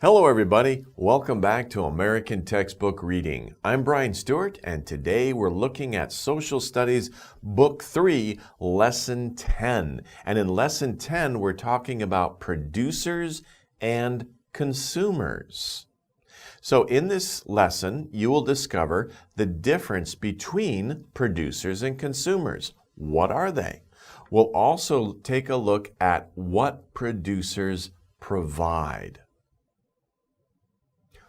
Hello everybody, welcome back to American Textbook Reading. I'm Brian Stuart, and today we're looking at Social Studies Book 3, Lesson 10. And in Lesson 10, we're talking about producers and consumers. So in this lesson, you will discover the difference between producers and consumers. What are they? We'll also take a look at what producers provide.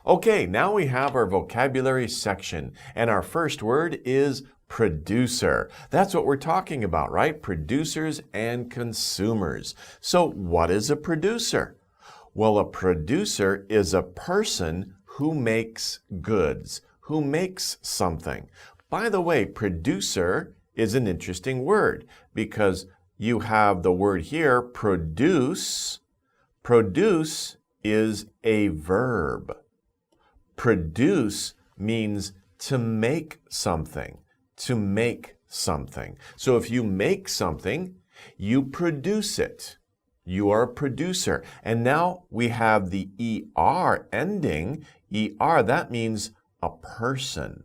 Okay, now we have our vocabulary section, and our first word is producer. That's what we're talking about, right? Producers and consumers. So what is a producer? Well, a producer is a person who makes goods, who makes something. By the way, producer is an interesting word because you have the word here, produce. Produce is a verb. Produce means to make something, to make something. So if you make something, you produce it. You are a producer. And now we have the ER ending. ER, that means a person.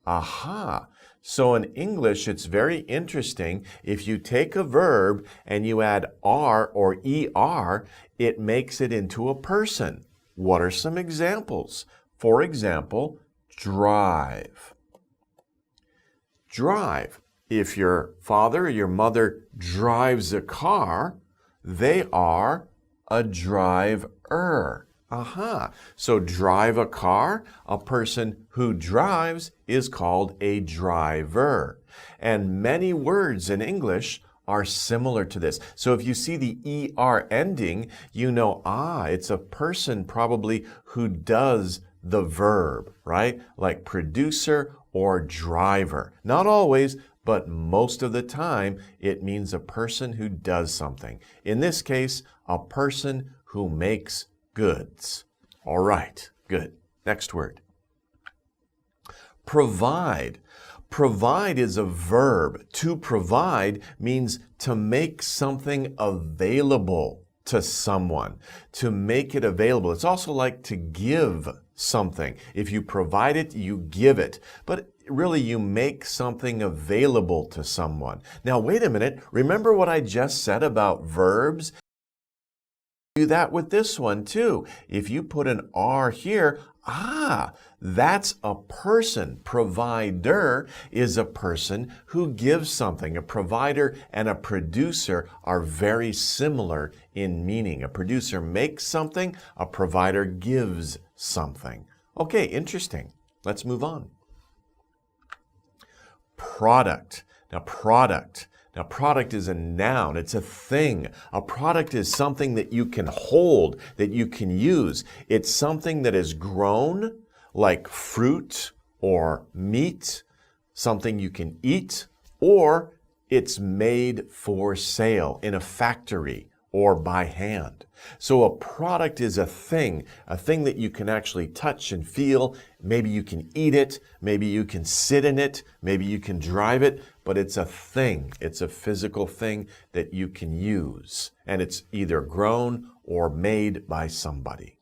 Aha. So in English, it's very interesting. If you take a verb and you add R or ER, it makes it into a person. What are some examples? For example, drive. Drive. If your father or your mother drives a car, they are a driver. Aha. So drive a car, a person who drives is called a driver. And many words in English are similar to this. So if you see the ER ending, you know, it's a person probably who does the verb, right? Like producer or driver. Not always, but most of the time, it means a person who does something. In this case, a person who makes goods. All right, good. Next word. Provide. Provide is a verb. To provide means to make something available to someone, to make it available. It's also like to give something. If you provide it, you give it. But really, you make something available to someone. Now, wait a minute. Remember what I just said about verbs? Do that with this one too. If you put an R here, that's a person. Provider is a person who gives something. A provider and a producer are very similar in meaning. A producer makes something, a provider gives something. Okay, interesting. Let's move on. Product. Now, product is a noun. It's a thing. A product is something that you can hold, that you can use. It's something that is grown, like fruit or meat, something you can eat, or it's made for sale in a factory or by hand. So a product is a thing that you can actually touch and feel. Maybe you can eat it, maybe you can sit in it, maybe you can drive it, but it's a thing. It's a physical thing that you can use, and it's either grown or made by somebody.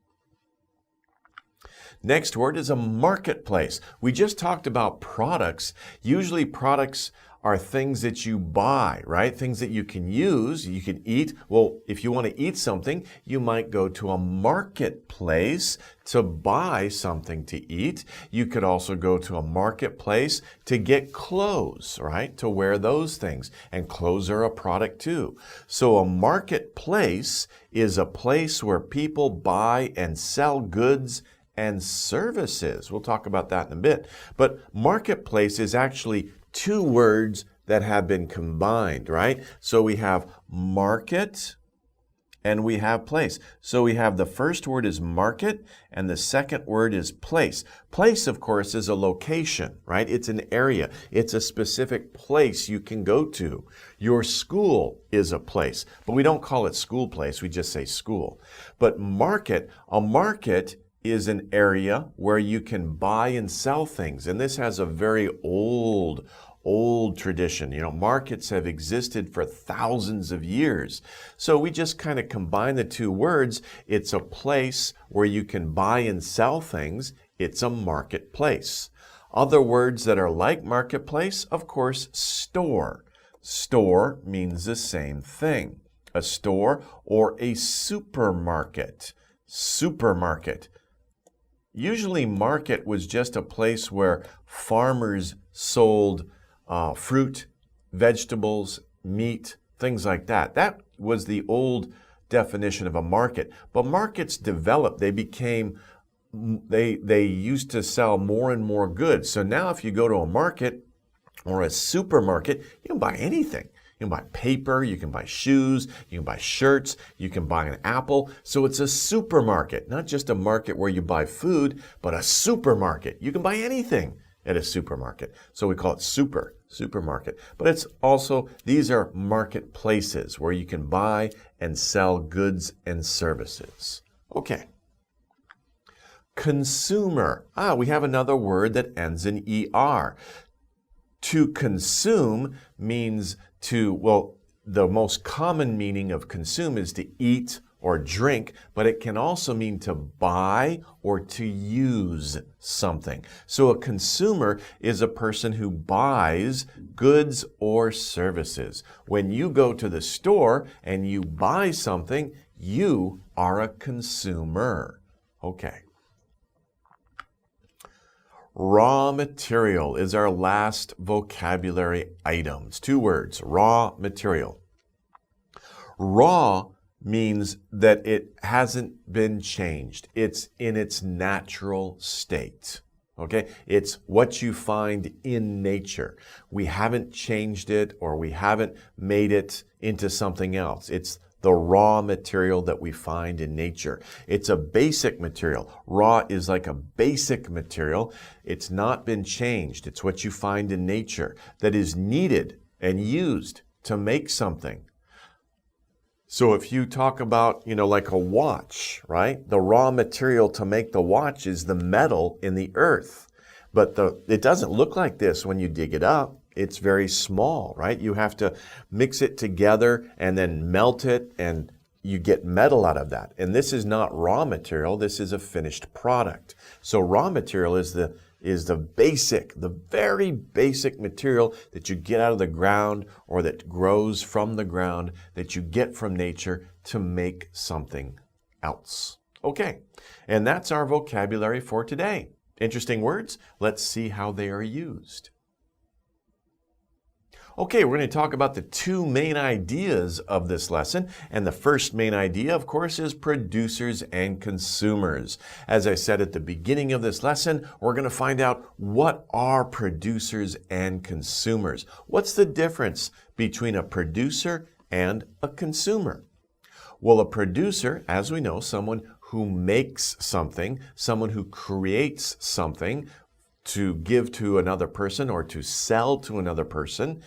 Next word is a marketplace. We just talked about products. Usually products are things that you buy, right? Things that you can use, you can eat. Well, if you want to eat something, you might go to a marketplace to buy something to eat. You could also go to a marketplace to get clothes, right? To wear those things. And clothes are a product too. So a marketplace is a place where people buy and sell goods and services. We'll talk about that in a bit. But marketplace is actually two words that have been combined, right? So we have market and we have place. So we have the first word is market and the second word is place. Place, of course, is a location, right? It's an area. It's a specific place you can go to. Your school is a place, but we don't call it school place. We just say school. But market, a market is an area where you can buy and sell things. And this has a very old old tradition. Markets have existed for thousands of years. So we just kind of combine the two words. It's a place where you can buy and sell things. It's a marketplace. Other words that are like marketplace, of course, store. Store means the same thing. A store or a supermarket. Supermarket. Usually market was just a place where farmers sold fruit, vegetables, meat, things like that. That was the old definition of a market. But markets developed. They used to sell more and more goods. So now if you go to a market or a supermarket, you can buy anything. You can buy paper, you can buy shoes, you can buy shirts, you can buy an apple. So it's a supermarket, not just a market where you buy food, but a supermarket. You can buy anything at a supermarket. So we call it supermarket. But it's also, these are marketplaces where you can buy and sell goods and services. Okay. Consumer. We have another word that ends in ER. To consume means the most common meaning of consume is to eat or drink, but it can also mean to buy or to use something. So a consumer is a person who buys goods or services. When you go to the store and you buy something, you are a consumer. Okay. Raw material is our last vocabulary item. It's 2 words, raw material. Raw means that it hasn't been changed. It's in its natural state. Okay? It's what you find in nature. We haven't changed it or we haven't made it into something else. It's the raw material that we find in nature. It's a basic material. Raw is like a basic material. It's not been changed. It's what you find in nature that is needed and used to make something. So if you talk about, like a watch, right? The raw material to make the watch is the metal in the earth. But it doesn't look like this when you dig it up. It's very small, right? You have to mix it together and then melt it, and you get metal out of that. And this is not raw material. This is a finished product. So raw material is the very basic material that you get out of the ground or that grows from the ground that you get from nature to make something else. Okay, and that's our vocabulary for today. Interesting words. Let's see how they are used. Okay, we're going to talk about the 2 main ideas of this lesson. And the first main idea, of course, is producers and consumers. As I said at the beginning of this lesson, we're going to find out what are producers and consumers. What's the difference between a producer and a consumer? Well, a producer, as we know, someone who makes something, someone who creates something, to give to another person or to sell to another person,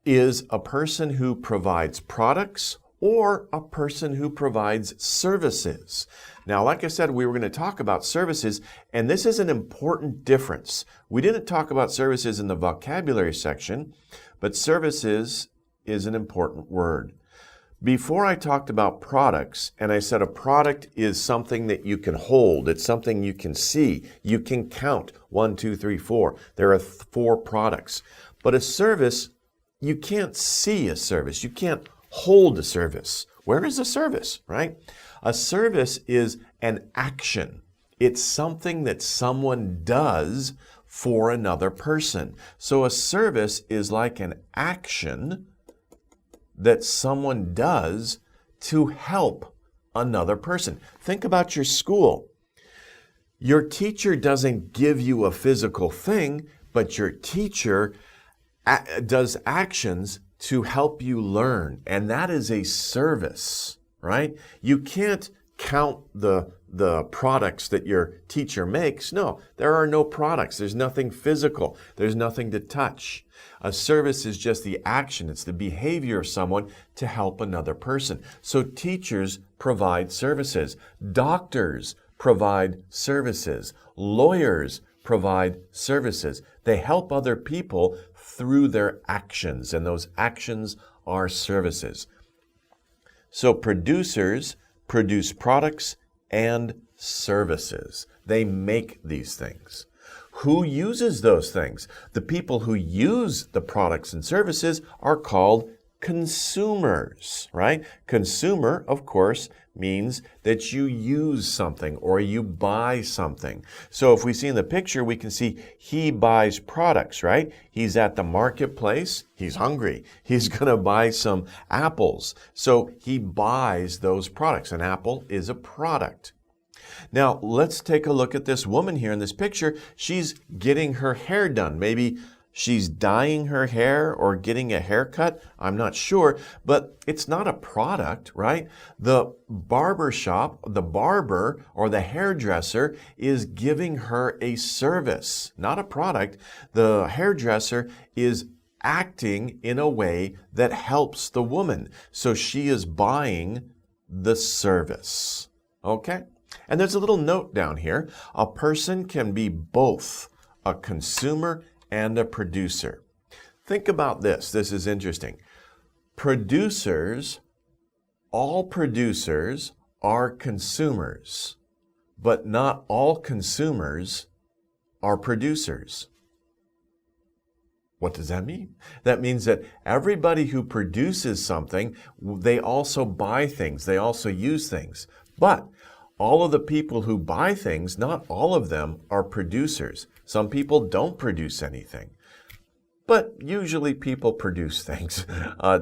is a person who provides products or a person who provides services. Now, like I said, we were going to talk about services, and this is an important difference. We didn't talk about services in the vocabulary section, but services is an important word. Before I talked about products, and I said a product is something that you can hold. It's something you can see. You can count 1, 2, 3, 4. There are 4 products. But a service, you can't see a service. You can't hold a service. Where is a service, right? A service is an action. It's something that someone does for another person. So a service is like an action that someone does to help another person. Think about your school. Your teacher doesn't give you a physical thing, but your teacher does actions to help you learn, and that is a service, right? You can't count the products that your teacher makes. No, there are no products. There's nothing physical. There's nothing to touch. A service is just the action. It's the behavior of someone to help another person. So teachers provide services. Doctors provide services. Lawyers provide services. They help other people through their actions, and those actions are services. So producers produce products and services. They make these things. Who uses those things? The people who use the products and services are called consumers, right? Consumer, of course, means that you use something or you buy something. So if we see in the picture, we can see he buys products, right? He's at the marketplace. He's hungry. He's going to buy some apples. So he buys those products. An apple is a product. Now, let's take a look at this woman here in this picture. She's getting her hair done. Maybe she's dyeing her hair or getting a haircut. I'm not sure, but it's not a product, right? The barber shop, the barber or the hairdresser is giving her a service, not a product. The hairdresser is acting in a way that helps the woman. So she is buying the service, okay? And there's a little note down here. A person can be both a consumer and a producer. Think about this. This is interesting. All producers are consumers, but not all consumers are producers. What does that mean? That means that everybody who produces something, they also buy things, they also use things. But all of the people who buy things, not all of them are producers. Some people don't produce anything. But usually people produce things.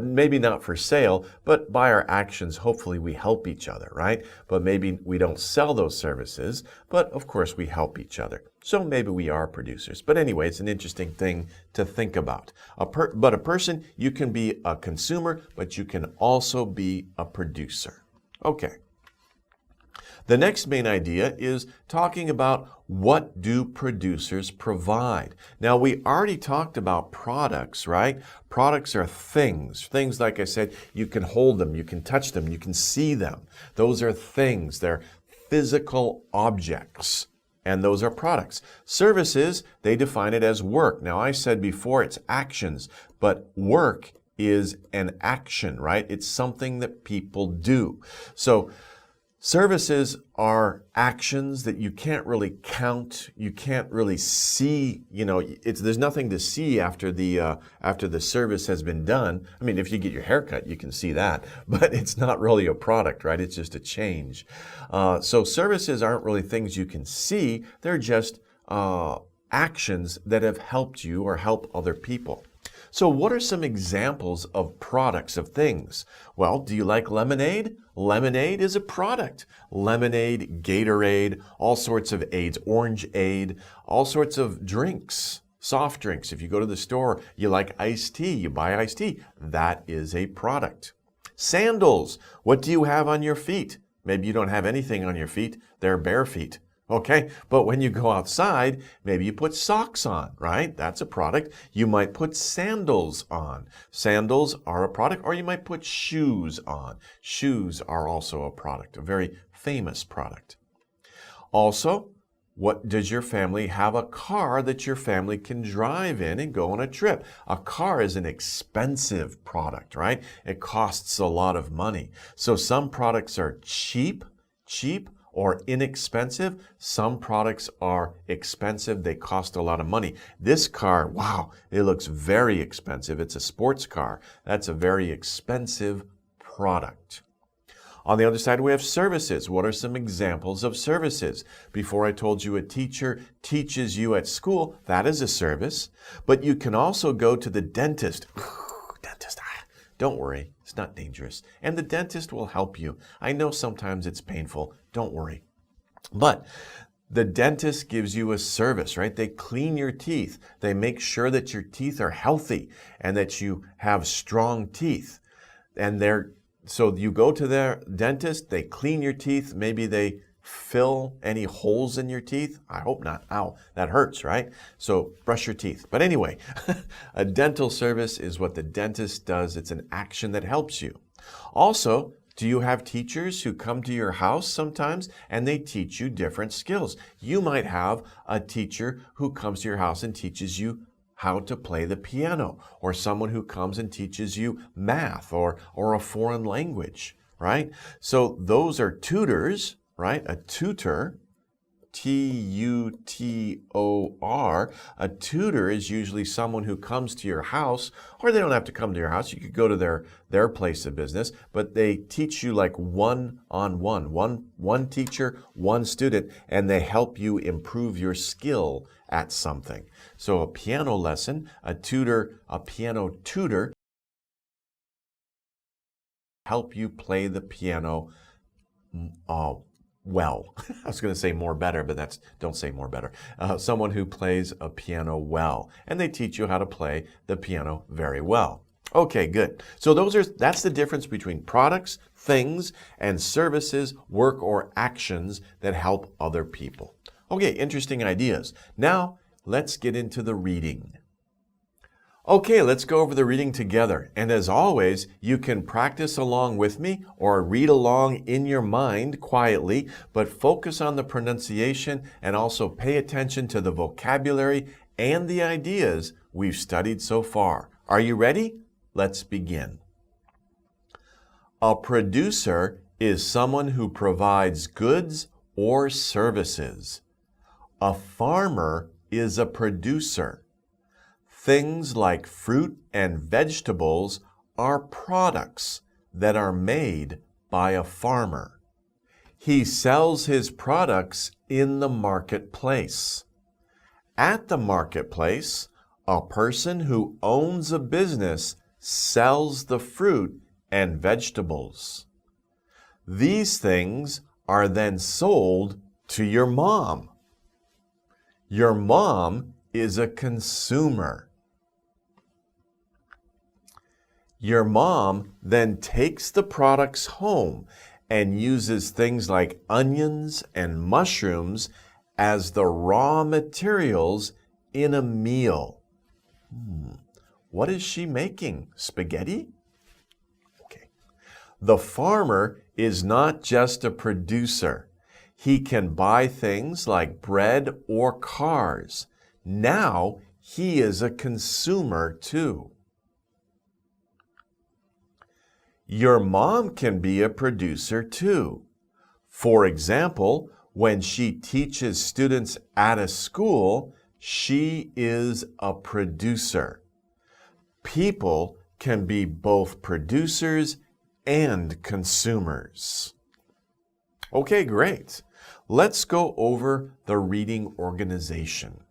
Maybe not for sale, but by our actions, hopefully we help each other, right? But maybe we don't sell those services, but of course we help each other. So maybe we are producers. But anyway, it's an interesting thing to think about. But a person, you can be a consumer, but you can also be a producer. Okay. The next main idea is talking about what do producers provide. Now, we already talked about products, right? Products are things. Things, like I said, you can hold them, you can touch them, you can see them. Those are things. They're physical objects, and those are products. Services, they define it as work. Now, I said before it's actions, but work is an action, right? It's something that people do. So, services are actions that you can't really count, you can't really see, there's nothing to see after the service has been done. I mean, if you get your hair cut, you can see that, but it's not really a product, right? It's just a change. So services aren't really things you can see, they're just actions that have helped you or help other people. So what are some examples of products of things? Well, do you like lemonade? Lemonade is a product. Lemonade, Gatorade, all sorts of aids, Orangeade, all sorts of drinks, soft drinks. If you go to the store, you like iced tea, you buy iced tea. That is a product. Sandals. What do you have on your feet? Maybe you don't have anything on your feet. They're bare feet. Okay, but when you go outside, maybe you put socks on, right? That's a product. You might put sandals on. Sandals are a product, or you might put shoes on. Shoes are also a product, a very famous product. Also, what does your family have? A car that your family can drive in and go on a trip. A car is an expensive product, right? It costs a lot of money. So some products are cheap, or inexpensive. Some products are expensive. They cost a lot of money. This car, wow, it looks very expensive. It's a sports car. That's a very expensive product. On the other side, we have services. What are some examples of services? Before I told you a teacher teaches you at school. That is a service. But you can also go to the dentist. Dentist, don't worry. It's not dangerous. And the dentist will help you. I know sometimes it's painful. Don't worry. But the dentist gives you a service, right? They clean your teeth. They make sure that your teeth are healthy and that you have strong teeth. And so you go to their dentist, they clean your teeth. Maybe they fill any holes in your teeth. I hope not. Ow, that hurts, right? So brush your teeth. But anyway, a dental service is what the dentist does. It's an action that helps you. Also, do you have teachers who come to your house sometimes and they teach you different skills? You might have a teacher who comes to your house and teaches you how to play the piano, or someone who comes and teaches you math or a foreign language, right? So those are tutors, right? A tutor, Tutor. A tutor is usually someone who comes to your house, or they don't have to come to your house. You could go to their place of business, but they teach you like one-on-one, one teacher, one student, and they help you improve your skill at something. So a piano lesson, a piano tutor, help you play the piano well. I was going to say more better, but don't say more better. Someone who plays a piano well, and they teach you how to play the piano very well. Okay, good. So that's the difference between products, things, and services, work, or actions that help other people. Okay, interesting ideas. Now, let's get into the reading. Okay, let's go over the reading together. And as always, you can practice along with me or read along in your mind quietly, but focus on the pronunciation and also pay attention to the vocabulary and the ideas we've studied so far. Are you ready? Let's begin. A producer is someone who provides goods or services. A farmer is a producer. Things like fruit and vegetables are products that are made by a farmer. He sells his products in the marketplace. At the marketplace, a person who owns a business sells the fruit and vegetables. These things are then sold to your mom. Your mom is a consumer. Your mom then takes the products home and uses things like onions and mushrooms as the raw materials in a meal. What is she making? Spaghetti? Okay. The farmer is not just a producer. He can buy things like bread or cars. Now he is a consumer too. Your mom can be a producer too. For example, when she teaches students at a school, she is a producer. People can be both producers and consumers. Okay, great. Let's go over the reading organization.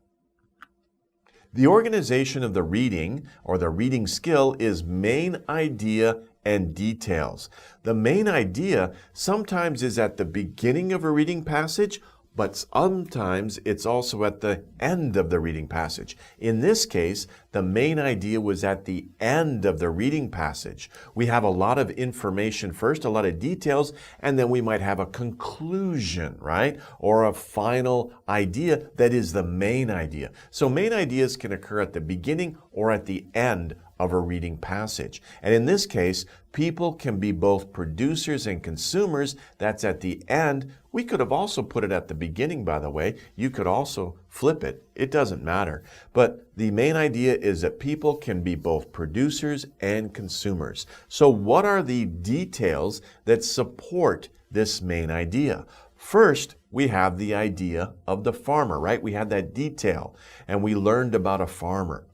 The organization of the reading, or the reading skill, is main idea and details. The main idea sometimes is at the beginning of a reading passage, but sometimes it's also at the end of the reading passage. In this case, the main idea was at the end of the reading passage. We have a lot of information first, a lot of details, and then we might have a conclusion, right? Or a final idea that is the main idea. So main ideas can occur at the beginning or at the end of a reading passage. And in this case, people can be both producers and consumers. That's at the end. We could have also put it at the beginning, by the way. You could also flip it. It doesn't matter. But the main idea is that people can be both producers and consumers. So what are the details that support this main idea? First, we have the idea of the farmer, right? We had that detail, and we learned about a farmer.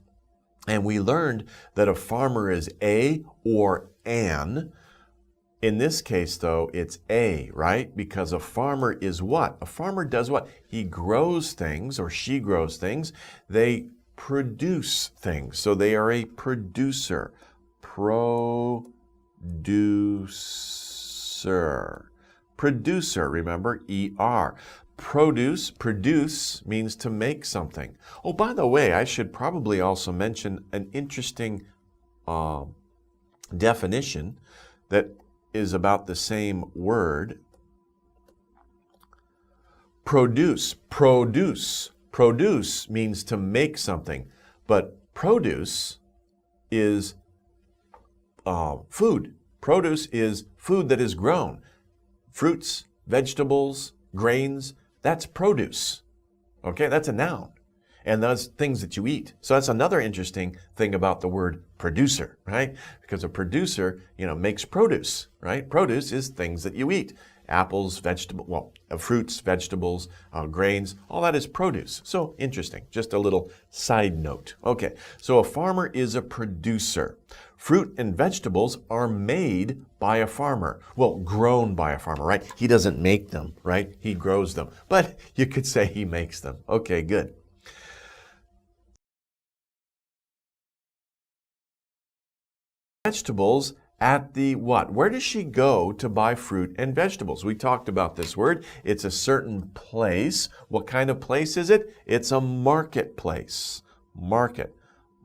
And we learned that a farmer is a or an. In this case, though, it's a, right? Because a farmer is what? A farmer does what? He grows things, or she grows things. They produce things. So they are a producer. Producer. Producer, remember, E-R. Produce means to make something. Oh, by the way, I should probably also mention an interesting definition that is about the same word. Produce means to make something, but produce is food. Produce is food that is grown. Fruits, vegetables, grains, that's produce. Okay, that's a noun. and those things that you eat. So that's another interesting thing about the word producer, right? Because a producer, makes produce, right? Produce is things that you eat. Apples, fruits, vegetables, grains, all that is produce. So interesting, just a little side note. Okay, so a farmer is a producer. Fruit and vegetables are made by a farmer. Well, grown by a farmer, right? He doesn't make them, right? He grows them, but you could say he makes them. Okay, good. Vegetables at the what? Where does she go to buy fruit and vegetables? We talked about this word. It's a certain place. What kind of place is it? It's a marketplace. Market.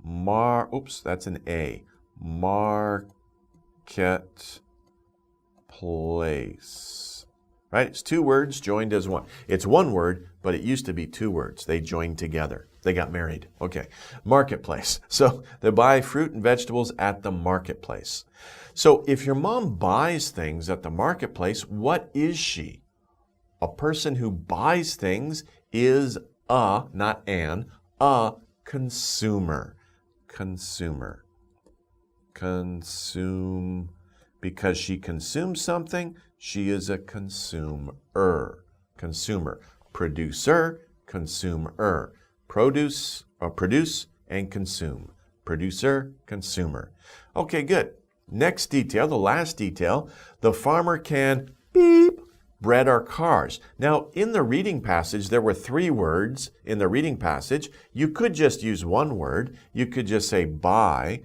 Oops, that's an A. Marketplace. Right? It's two words joined as one. It's one word, but it used to be two words. They joined together. They got married. Okay. Marketplace. So they buy fruit and vegetables at the marketplace. So if your mom buys things at the marketplace, what is she? A person who buys things is not a consumer. Consumer. Because she consumes something, she is a consumer. Consumer. Producer, consumer. Produce and consume. Producer, consumer. Okay, good. Next detail, the last detail, the farmer can beep bread or cars. Now, in the reading passage, there were 3 words in the reading passage. You could just use one word. You could just say buy.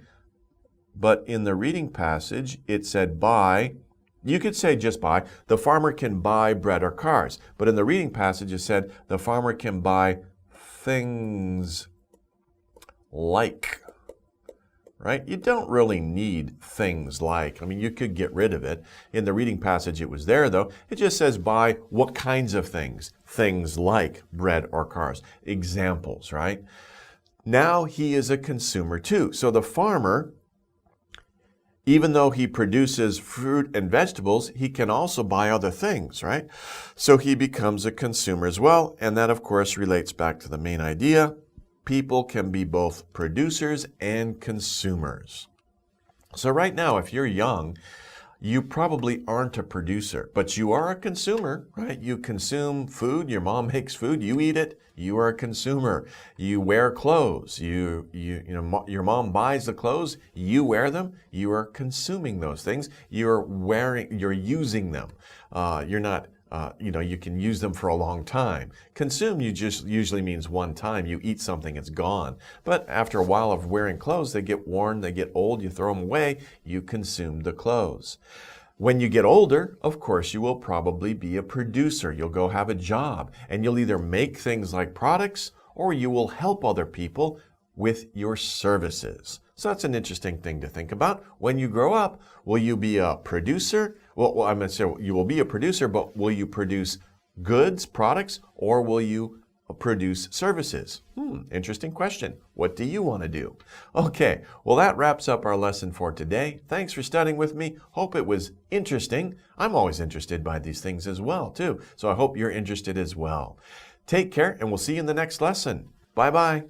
But in the reading passage, it said buy. You could say just buy. The farmer can buy bread or cars. But in the reading passage, it said the farmer can buy things like. Right? You don't really need things like. I mean, you could get rid of it. In the reading passage, it was there, though. It just says buy what kinds of things? Things like bread or cars. Examples, right? Now he is a consumer too. So the farmer, even though he produces fruit and vegetables, he can also buy other things, right? So he becomes a consumer as well. And that, of course, relates back to the main idea. People can be both producers and consumers. So right now, if you're young, you probably aren't a producer, but you are a consumer, right? You consume food. Your mom makes food. You eat it. You are a consumer. You wear clothes. Your mom buys the clothes. You wear them. You are consuming those things. You're using them. You're not. You can use them for a long time. Consume usually means one time. You eat something, it's gone. But after a while of wearing clothes, they get worn, they get old, you throw them away, you consume the clothes. When you get older, of course, you will probably be a producer. You'll go have a job, and you'll either make things like products, or you will help other people with your services. So that's an interesting thing to think about. When you grow up, will you be a producer? Well, I'm going to say you will be a producer, but will you produce goods, products, or will you produce services? Interesting question. What do you want to do? Okay, well, that wraps up our lesson for today. Thanks for studying with me. Hope it was interesting. I'm always interested by these things as well, too. So I hope you're interested as well. Take care, and we'll see you in the next lesson. Bye-bye.